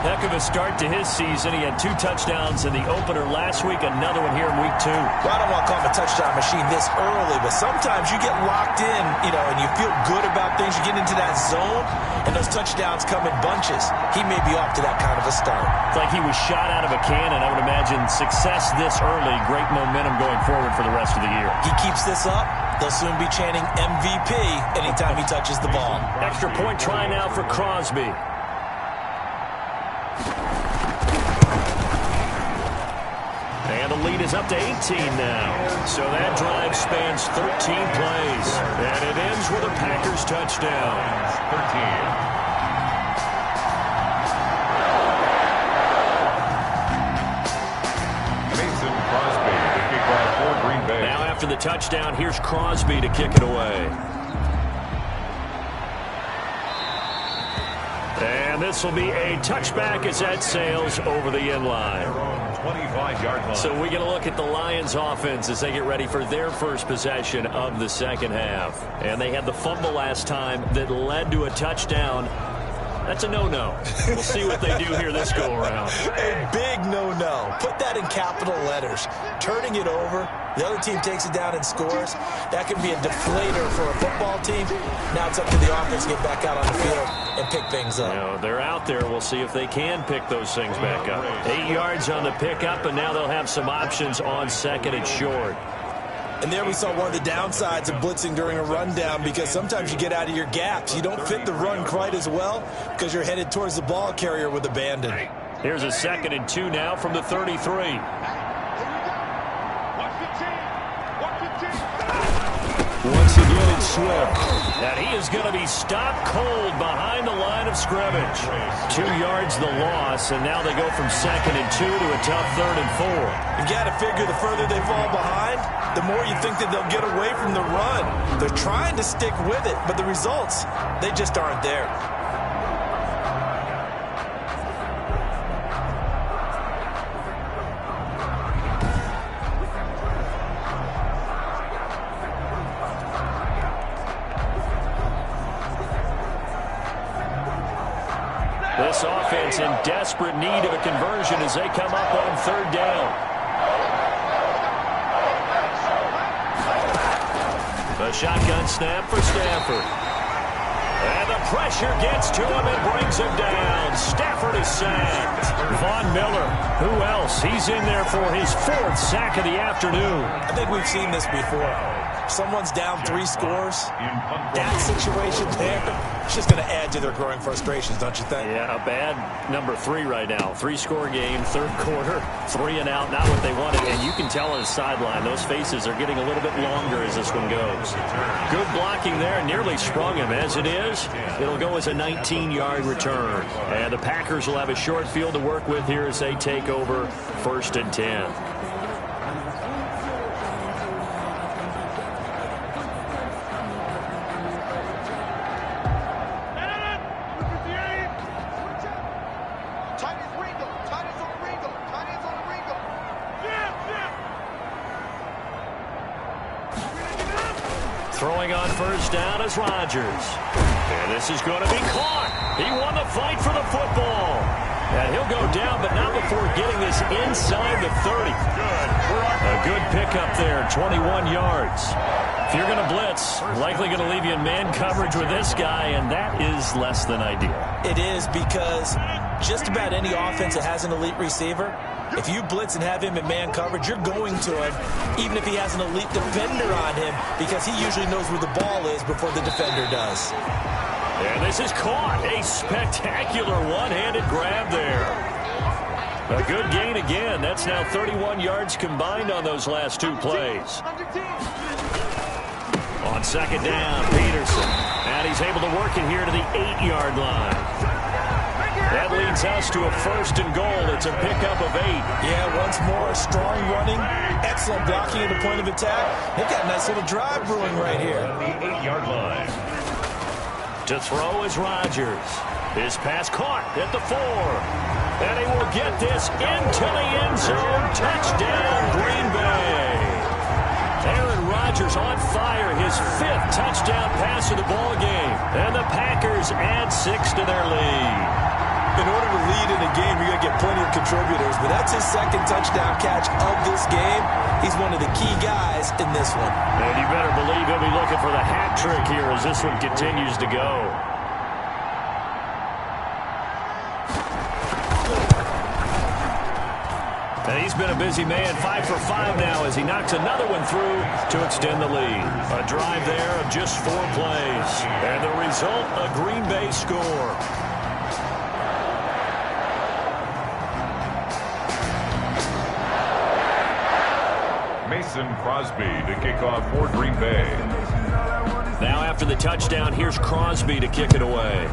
Heck of a start to his season. He had 2 touchdowns in the opener last week, another one here in week 2. Well, I don't want to call him a touchdown machine this early, but sometimes you get locked in, and you feel good about things. You get into that zone, and those touchdowns come in bunches. He may be off to that kind of a start. It's like he was shot out of a cannon. I would imagine success this early, great momentum going forward for the rest of the year. He keeps this up, they'll soon be chanting MVP anytime he touches the ball. Extra point try now for Crosby. And the lead is up to 18 now. So that drive spans 13 plays. And it ends with a Packers touchdown. 13. Now after the touchdown, here's Crosby to kick it away. And this will be a touchback as that sails over the end line. 25-yard line. So we get a look at the Lions offense as they get ready for their first possession of the second half. And they had the fumble last time that led to a touchdown. That's a no-no. We'll see what they do here this go-around. A big no-no. Put that in capital letters. Turning it over, the other team takes it down and scores. That can be a deflator for a football team. Now it's up to the offense to get back out on the field and pick things up. They're out there. We'll see if they can pick those things back up. 8 yards on the pickup, and now they'll have some options on second and short. And there we saw one of the downsides of blitzing during a rundown, because sometimes you get out of your gaps. You don't fit the run quite as well because you're headed towards the ball carrier with abandon. Here's a 2nd and 2 now from the 33. Once again, it's Swift. And he is going to be stopped cold behind the line of scrimmage. 2 yards the loss, and now they go from 2nd and 2 to a tough 3rd and 4. You got to figure the further they fall behind, the more you think that they'll get away from the run. They're trying to stick with it, but the results, they just aren't there. This offense in desperate need of a conversion as they come up on 3rd down. The shotgun snap for Stafford. And the pressure gets to him and brings him down. Stafford is sacked. Von Miller, who else? He's in there for his 4th sack of the afternoon. I think we've seen this before. Someone's down 3 scores. That situation there, it's just going to add to their growing frustrations, don't you think? Yeah, a bad number 3 right now. 3-score game, 3rd quarter, 3 and out, not what they wanted. And you can tell on the sideline, those faces are getting a little bit longer as this one goes. Good blocking there, nearly sprung him. As it is, it'll go as a 19-yard return. And the Packers will have a short field to work with here as they take over 1st and 10. Throwing on 1st down is Rodgers. And this is going to be caught. He won the fight for the football. And he'll go down, but not before getting this inside the 30. A good pickup there, 21 yards. If you're going to blitz, likely going to leave you in man coverage with this guy, and that is less than ideal. It is, because just about any offense that has an elite receiver, if you blitz and have him in man coverage, you're going to him, even if he has an elite defender on him, because he usually knows where the ball is before the defender does. And this is caught. A spectacular one-handed grab there. A good gain again. That's now 31 yards combined on those last 2 plays. On 2nd down, Peterson. And he's able to work it here to the 8-yard line. That leads us to a 1st and goal. It's a pickup of 8. Yeah, once more, strong running, excellent blocking at the point of attack. They've got a nice little drive brewing right here. The 8-yard line. To throw is Rodgers. His pass caught at the 4. And he will get this into the end zone. Touchdown, Green Bay. Aaron Rodgers on fire. His 5th touchdown pass of the ball game. And the Packers add 6 to their lead. In order to lead in a game, you're going to get plenty of contributors, but that's his 2nd touchdown catch of this game. He's one of the key guys in this one. And you better believe he'll be looking for the hat trick here as this one continues to go. And he's been a busy man, 5 for 5 now as he knocks another one through to extend the lead. A drive there of just 4 plays. And the result, a Green Bay score. Mason Crosby to kick off for Green Bay. Now after the touchdown, here's Crosby to kick it away.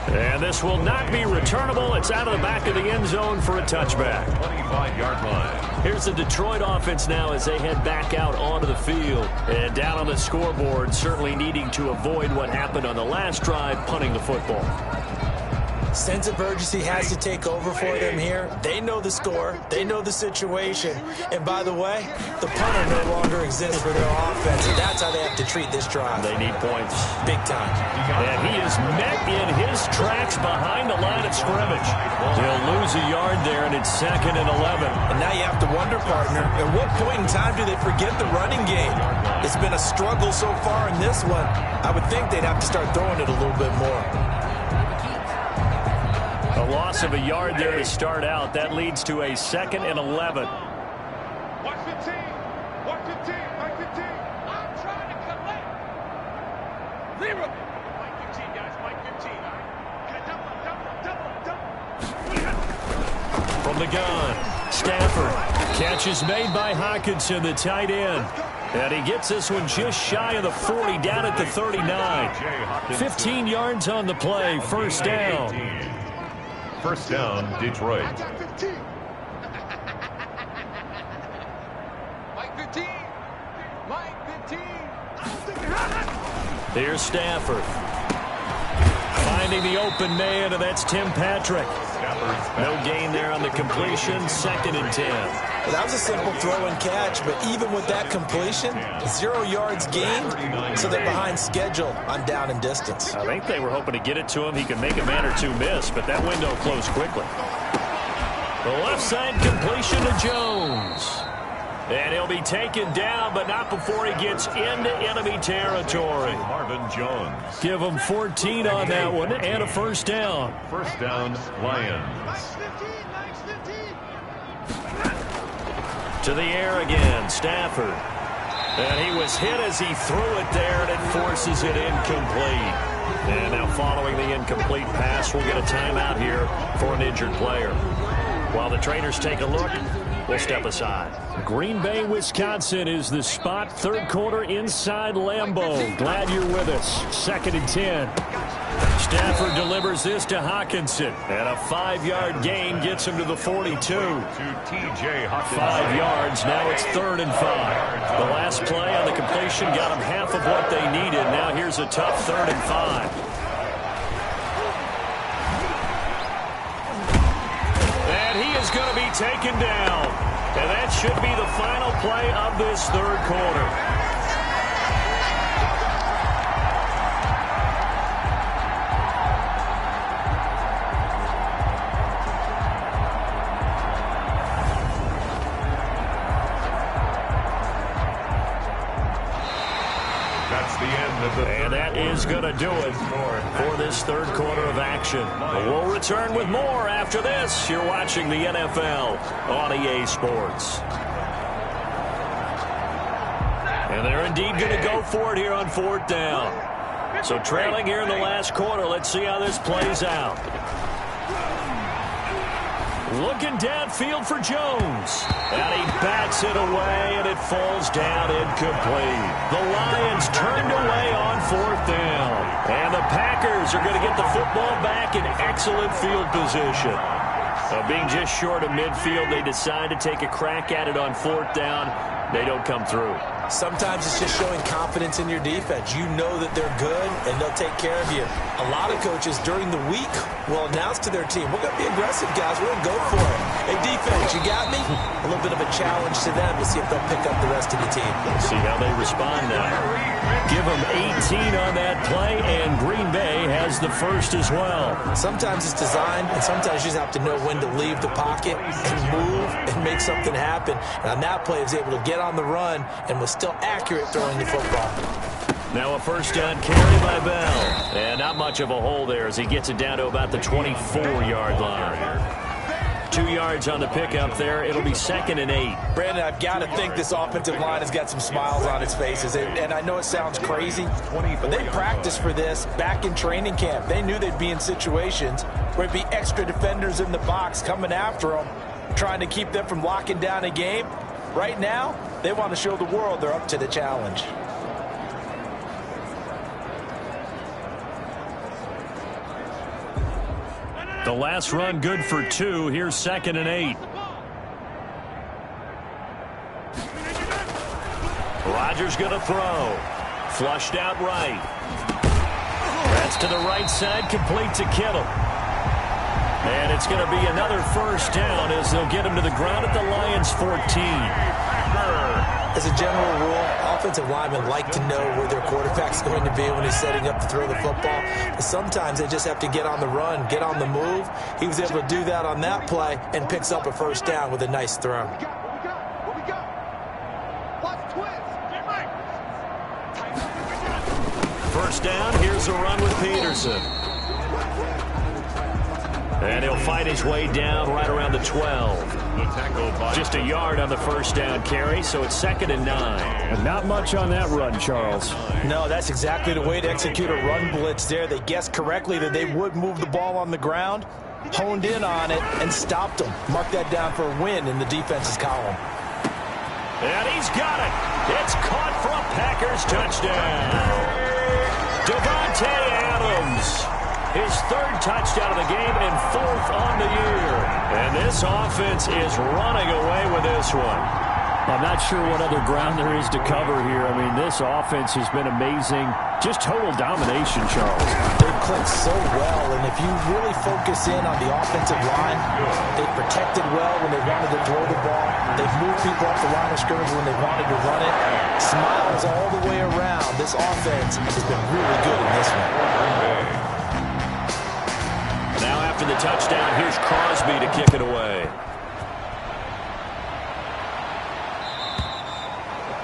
And this will not be returnable. It's out of the back of the end zone for a touchback. 25-yard line. Here's the Detroit offense now as they head back out onto the field. And down on the scoreboard, certainly needing to avoid what happened on the last drive, punting the football. Sense of urgency has to take over for them here. They know the score. They know the situation. And by the way, the punter no longer exists for their offense. And that's how they have to treat this drive. They need points. Big time. And he is met in his tracks behind the line of scrimmage. He'll lose a yard there, and it's 2nd and 11. And now you have to wonder, partner, at what point in time do they forget the running game? It's been a struggle so far in this one. I would think they'd have to start throwing it a little bit more. A loss of a yard there to start out. That leads to a 2nd and 11. Watch the team. Watch the team. Watch the team. I'm trying to collect. Zero. Mike 15, guys. Mike 15. All right. Double. From the gun, Stafford. Catch is made by Hockenson, the tight end. And he gets this one just shy of the 40, down at the 39. 15 yards on the play, first down. First down, Detroit. Mike 15. Mike 15. Here's Stafford. Finding the open man, and that's Tim Patrick. No gain there on the completion, 2nd and 10. Well, that was a simple throw and catch, but even with that completion, 0 yards gained, so they're behind schedule on down and distance. I think they were hoping to get it to him. He could make a man or two miss, but that window closed quickly. The left side completion to Jones. And he'll be taken down, but not before he gets into enemy territory. Marvin Jones. Give him 14 on that one and a first down. First down, Lions. To the air again, Stafford. And he was hit as he threw it there, and it forces it incomplete. And now following the incomplete pass, we'll get a timeout here for an injured player. While the trainers take a look, we'll step aside. Green Bay, Wisconsin is the spot. Third quarter inside Lambeau. Glad you're with us. 2nd and 10. Stafford delivers this to Hockenson. And a 5-yard gain gets him to the 42. To T.J. Hockenson. 5 yards. Now it's 3rd and 5. The last play on the completion got them half of what they needed. Now here's a tough 3rd and 5. And he is going to be taken down. And that should be the final play of this third quarter. That's the end of the And that is going to do it for this third quarter of action. We'll return with more after this. You're watching the NFL on EA Sports. And they're indeed going to go for it here on 4th down. So trailing here in the last quarter, let's see how this plays out. Looking downfield for Jones. And he bats it away, and it falls down incomplete. The Lions turned away on 4th down. And the Packers are going to get the football back in excellent field position. Being just short of midfield, they decide to take a crack at it on 4th down. They don't come through. Sometimes it's just showing confidence in your defense. You know that they're good, and they'll take care of you. A lot of coaches during the week will announce to their team, we're going to be aggressive, guys. We're going to go for it. Hey, defense, you got me? A little bit of a challenge to them to see if they'll pick up the rest of the team. Let's see how they respond now. Give them 18 on that play, and Green Bay has the first as well. Sometimes it's designed, and sometimes you just have to know when to leave the pocket and move and make something happen. And on that play, he was able to get on the run and was still accurate throwing the football. Now a first down carry by Bell. And not much of a hole there as he gets it down to about the 24-yard line. 2 yards on the pickup there. It'll be 2nd and 8. Brandon, I've got to think this offensive line has got some smiles on its faces. And I know it sounds crazy, but they practiced for this back in training camp. They knew they'd be in situations where it'd be extra defenders in the box coming after them, trying to keep them from locking down a game. Right now, they want to show the world they're up to the challenge. The last run good for 2. Here's 2nd and 8. Rodgers going to throw. Flushed out right. That's to the right side, complete to Kittle. And it's going to be another first down as they'll get him to the ground at the Lions' 14. As a general rule, offensive linemen like to know where their quarterback's going to be when he's setting up to throw the football. But sometimes they just have to get on the run, get on the move. He was able to do that on that play and picks up a first down with a nice throw. First down, here's a run with Peterson. And he'll fight his way down right around the 12. The tackle by Just a yard on the first down carry, so it's 2nd and 9. And not much on that run, Charles. No, that's exactly the way to execute a run blitz there. They guessed correctly that they would move the ball on the ground, honed in on it, and stopped them. Mark that down for a win in the defense's column. And he's got it. It's caught for a Packers touchdown. Devontae Adams. His 3rd touchdown of the game and 4th on the year. And this offense is running away with this one. I'm not sure what other ground there is to cover here. I mean, this offense has been amazing. Just total domination, Charles. They've clicked so well, and if you really focus in on the offensive line, they protected well when they wanted to throw the ball. They've moved people off the line of scrimmage when they wanted to run it. Smiles all the way around. This offense has been really good in this one. Now after the touchdown, here's Crosby to kick it away.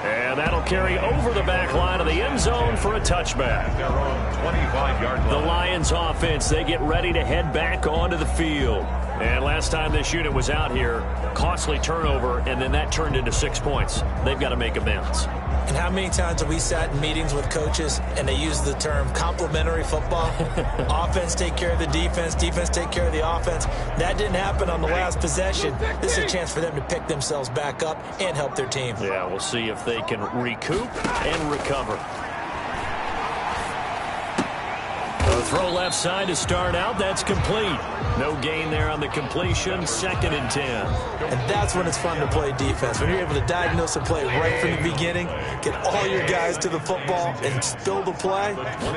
And that'll carry over the back line of the end zone for a touchback. their own 25-yard line. The Lions offense, they get ready to head back onto the field. And last time this unit was out here, costly turnover, and then that turned into 6 points. They've got to make amends. And how many times have we sat in meetings with coaches and they use the term complementary football? Offense take care of the defense, defense take care of the offense. That didn't happen on the last possession. This is a chance for them to pick themselves back up and help their team. Yeah, we'll see if they can recoup and recover. The throw left side to start out. That's complete. No gain there on the completion. 2nd and 10. And that's when it's fun to play defense. When you're able to diagnose a play right from the beginning, get all your guys to the football and spill the play,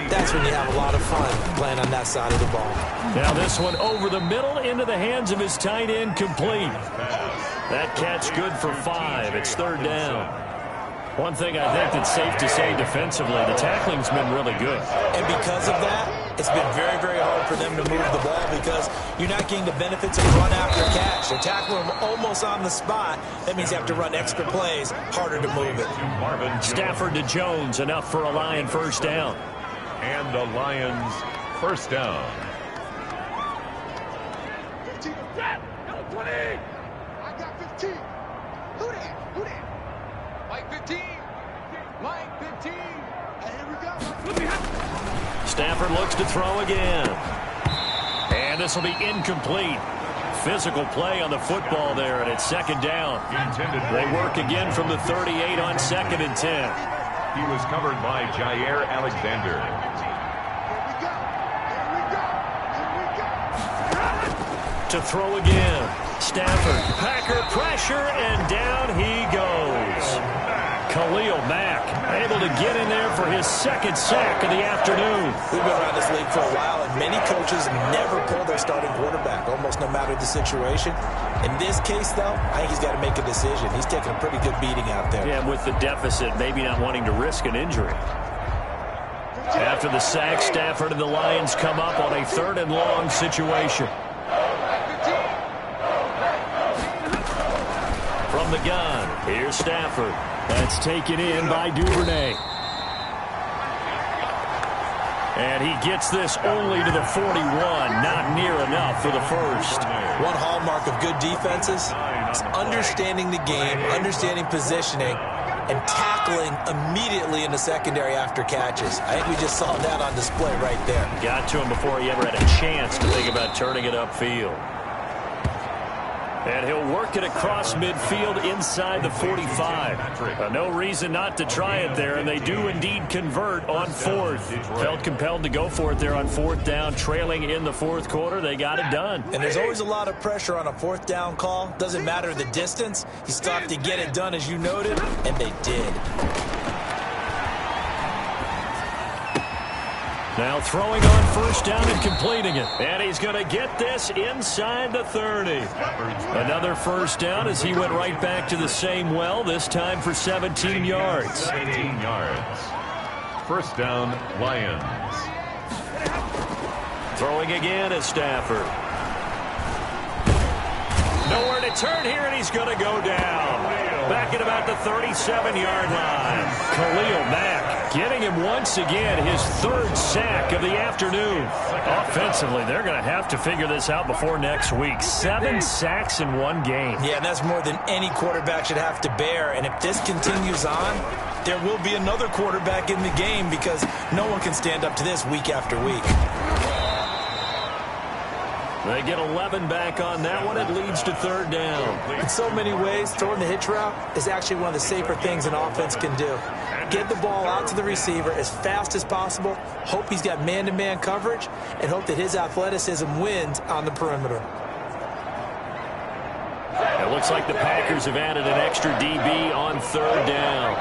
that's when you have a lot of fun playing on that side of the ball. Now this one over the middle into the hands of his tight end, complete. That catch good for 5. It's 3rd down. One thing I think that's safe to say defensively, the tackling's been really good. And because of that, it's been very, very hard for them to move the ball because you're not getting the benefits of run after catch. They're tackling them almost on the spot. That means you have to run extra plays, harder to move it. Stafford to Jones, enough for a Lion first down. And the Lions first down. 15. Got 20. I got 15. Who that? Who that? Mike 15. Mike 15. And here we go. Stafford looks to throw again. And this will be incomplete. Physical play on the football there, and it's 2nd down. They work again from the 38 on 2nd and 10. He was covered by Jair Alexander. To throw again. Stafford, Packer pressure, and down he goes. Khalil Mack able to get in there for his 2nd sack of the afternoon. We've been around this league for a while, and many coaches never pull their starting quarterback, almost no matter the situation. In this case, though, I think he's got to make a decision. He's taking a pretty good beating out there. Yeah, with the deficit, maybe not wanting to risk an injury. After the sack, Stafford and the Lions come up on a 3rd and long situation. From the gun, here's Stafford. That's taken in by Duvernay. And he gets this only to the 41. Not near enough for the first. One hallmark of good defenses is understanding the game, understanding positioning, and tackling immediately in the secondary after catches. I think we just saw that on display right there. Got to him before he ever had a chance to think about turning it upfield. And he'll work it across midfield inside the 45. No reason not to try it there, and they do indeed convert on 4th. Felt compelled to go for it there on 4th down, trailing in the 4th quarter. They got it done. And there's always a lot of pressure on a 4th down call. Doesn't matter the distance. You still have to get it done, as you noted, and they did. Now throwing on 1st down and completing it. And he's going to get this inside the 30. Another 1st down as he went right back to the same well, this time for 17 yards. 17 yards. 1st down, Lions. Throwing again is Stafford. Nowhere to turn here, and he's going to go down. Back at about the 37-yard line. Khalil Mack getting him once again, his third sack of the afternoon. Offensively, they're going to have to figure this out before next week. 7 sacks in one game. Yeah, and that's more than any quarterback should have to bear. And if this continues on, there will be another quarterback in the game because no one can stand up to this week after week. They get 11 back on that one. It leads to third down. In so many ways, throwing the hitch route is actually one of the safer things an offense can do. Get the ball out to the receiver as fast as possible, hope he's got man-to-man coverage, and hope that his athleticism wins on the perimeter. It looks like the Packers have added an extra DB on third down.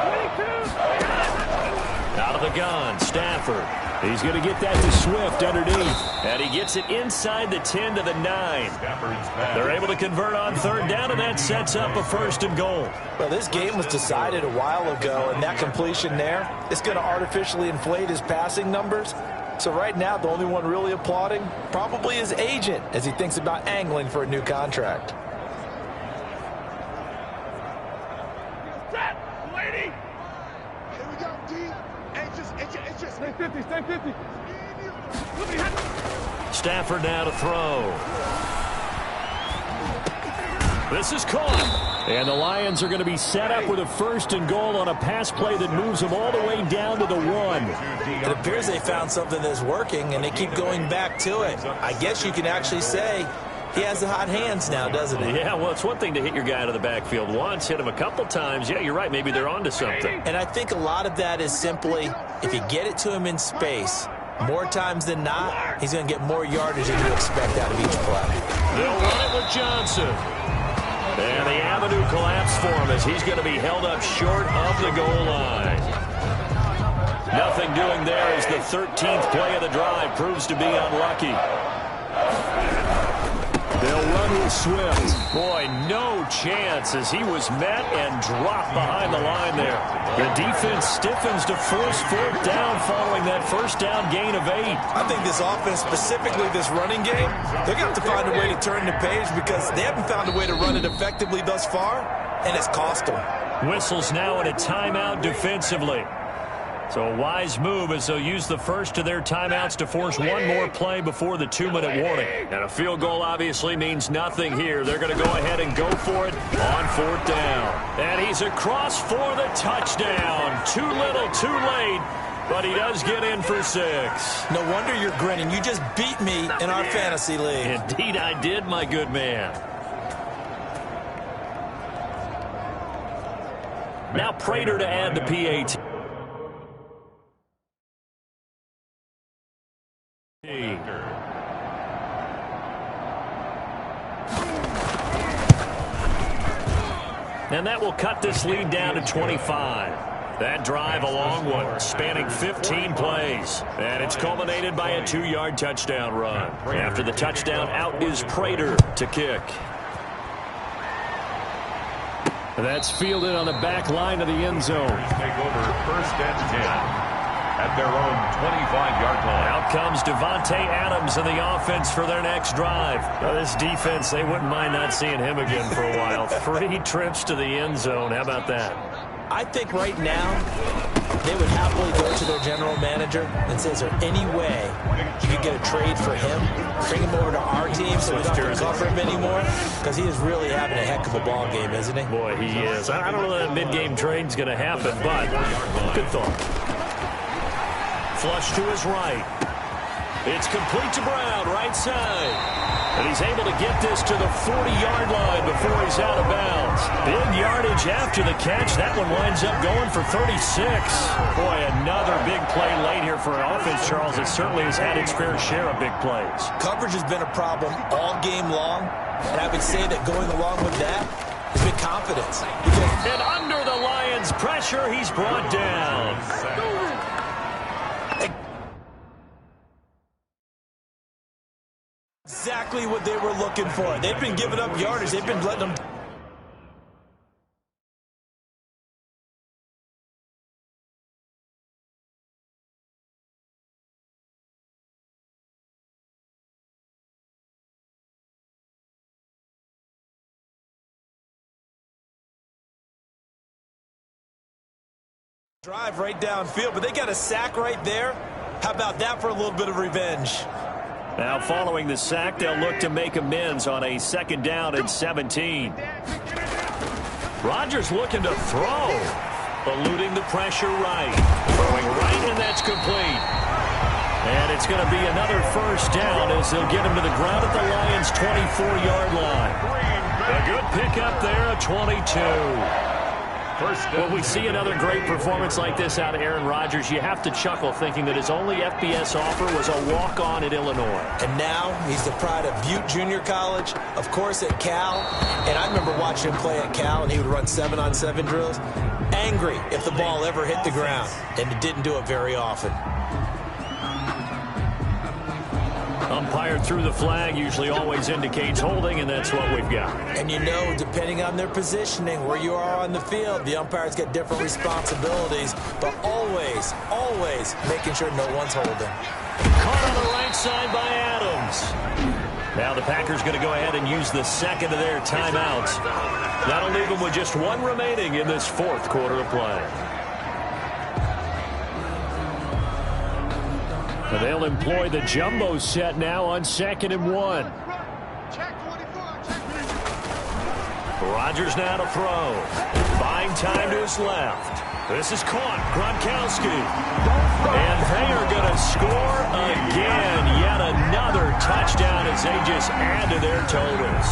Out of the gun, Stafford. He's going to get that to Swift underneath. And he gets it inside the 10 to the 9. They're able to convert on third down, and that sets up a first and goal. Well, this game was decided a while ago, and that completion there is going to artificially inflate his passing numbers. So right now, the only one really applauding probably his agent as he thinks about angling for a new contract. Stay 50. Stafford now to throw. This is caught. And the Lions are going to be set up with a first and goal on a pass play that moves them all the way down to the 1. It appears they found something that's working, and they keep going back to it. I guess you can actually say he has the hot hands now, doesn't he? Yeah, well, it's one thing to hit your guy out of the backfield once, hit him a couple times. Yeah, you're right. Maybe they're onto something. And I think a lot of that is simply if you get it to him in space, more times than not, he's going to get more yardage than you expect out of each play. They'll run it with Johnson. And the avenue collapsed for him as he's going to be held up short of the goal line. Nothing doing there as the 13th play of the drive proves to be unlucky. They'll run with Swift. Boy, no chance as he was met and dropped behind the line there. The defense stiffens to force fourth down following that first down gain of 8. I think this offense, specifically this running game, they're going to have to find a way to turn the page because they haven't found a way to run it effectively thus far, and it's cost them. Whistles now in a timeout defensively. So a wise move as they'll use the first of their timeouts to force one more play before the 2-minute warning. And a field goal obviously means nothing here. They're going to go ahead and go for it on fourth down. And he's across for the touchdown. Too little, too late. But he does get in for 6. No wonder you're grinning. You just beat me in our fantasy league. Indeed I did, my good man. Now Prater to add the PAT. And that will cut this lead down to 25. That drive a long one, spanning 15 plays. And it's culminated by a 2-yard touchdown run. After the touchdown, out is Prater to kick. That's fielded on the back line of the end zone. Take over first and 10. At their own 25-yard line. Out comes Devontae Adams in the offense for their next drive. Now, this defense, they wouldn't mind not seeing him again for a while. 3 trips to the end zone. How about that? I think right now they would happily go to their general manager and say, is there any way you could get a trade for him? Bring him over to our team so we don't have to cover him anymore? Because he is really having a heck of a ball game, isn't he? Boy, he is. I don't know that mid-game trade's going to happen, but good thought. Flush to his right. It's complete to Brown, right side. And he's able to get this to the 40-yard line before he's out of bounds. Big yardage after the catch. That one winds up going for 36. Boy, another big play late here for an offense, Charles. It certainly has had its fair share of big plays. Coverage has been a problem all game long, and I would say that going along with that has been confidence. And under the Lions' pressure, he's brought down. Exactly what they were looking for. They've been giving up yardage. They've been letting them Drive right downfield, but they got a sack right there. How about that for a little bit of revenge? Now following the sack, they'll look to make amends on a 2nd down and 17. Rodgers looking to throw. Eluding the pressure right. Throwing right, and that's complete. And it's going to be another 1st down as they'll get him to the ground at the Lions' 24-yard line. A good pickup there, a 22. When we see another great performance like this out of Aaron Rodgers, you have to chuckle thinking that his only FBS offer was a walk-on at Illinois. And now he's the pride of Butte Junior College, of course at Cal. And I remember watching him play at Cal, and he would run 7-on-7 drills. Angry if the ball ever hit the ground, and it didn't do it very often. Umpire threw the flag, usually always indicates holding, and that's what we've got. And you know, depending on their positioning, where you are on the field, the umpires get different responsibilities, but always, always making sure no one's holding. Caught on the right side by Adams. Now the Packers going to go ahead and use the 2nd of their timeouts. That'll leave them with just 1 remaining in this 4th quarter of play. They'll employ the jumbo set now on 2nd and 1. Rodgers now to throw. Buying time to his left. This is caught. Gronkowski. And they are going to score again. Yet another touchdown as they just add to their totals.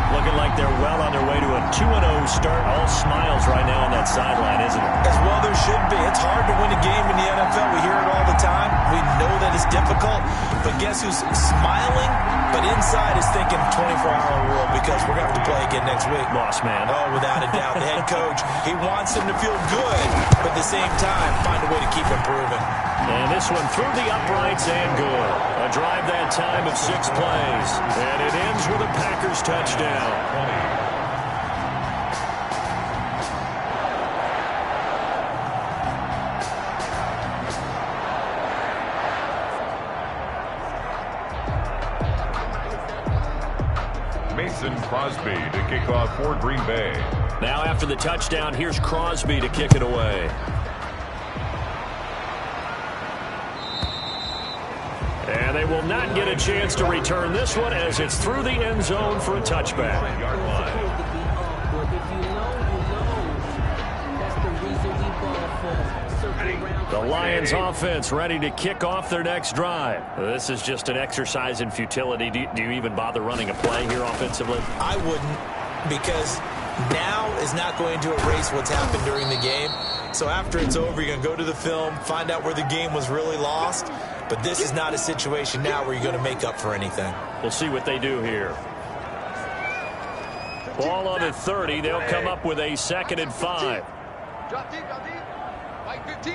Looking like they're well on their way to a 2-0 start. All smiles right now on that sideline, isn't it? As well there should be. It's hard to win a game in the NFL. We hear it all the time. We know that it's difficult. But guess who's smiling? But inside is thinking 24-hour rule because we're going to have to play again next week. Boss man. Oh, without a doubt. The head coach, he wants them to feel good, but at the same time, find a way to keep improving. And this one through the uprights and good. A drive that time of 6 plays. And it ends with a Packers touchdown. Mason Crosby to kick off for Green Bay. Now after the touchdown, here's Crosby to kick it away. And they will not get a chance to return this one as it's through the end zone for a touchback. The Lions offense ready to kick off their next drive. This is just an exercise in futility. Do you even bother running a play here offensively? I wouldn't, because now is not going to erase what's happened during the game. So after it's over, you're going to go to the film, find out where the game was really lost. But this is not a situation now where you're going to make up for anything. We'll see what they do here. Ball on the 30. They'll come up with a 2nd and 5. Drop deep, like 15.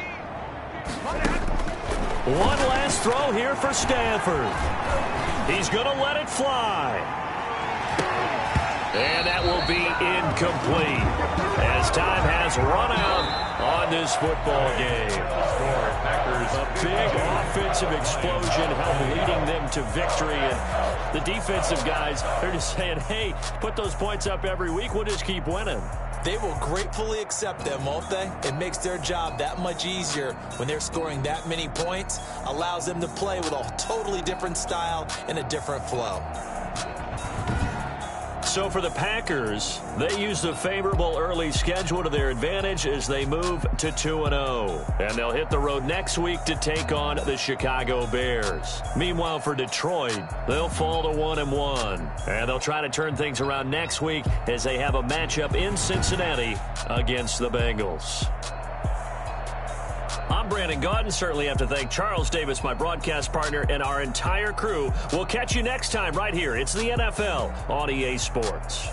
One last throw here for Stanford. He's going to let it fly. And that will be incomplete as time has run out on this football game. A big offensive explosion helped leading them to victory. And the defensive guys, they're just saying, hey, put those points up every week. We'll just keep winning. They will gratefully accept them, won't they? It makes their job that much easier when they're scoring that many points. Allows them to play with a totally different style and a different flow. So for the Packers, they use the favorable early schedule to their advantage as they move to 2-0. And they'll hit the road next week to take on the Chicago Bears. Meanwhile, for Detroit, they'll fall to 1-1. And they'll try to turn things around next week as they have a matchup in Cincinnati against the Bengals. I'm Brandon Gaudin. Certainly have to thank Charles Davis, my broadcast partner, and our entire crew. We'll catch you next time right here. It's the NFL on EA Sports.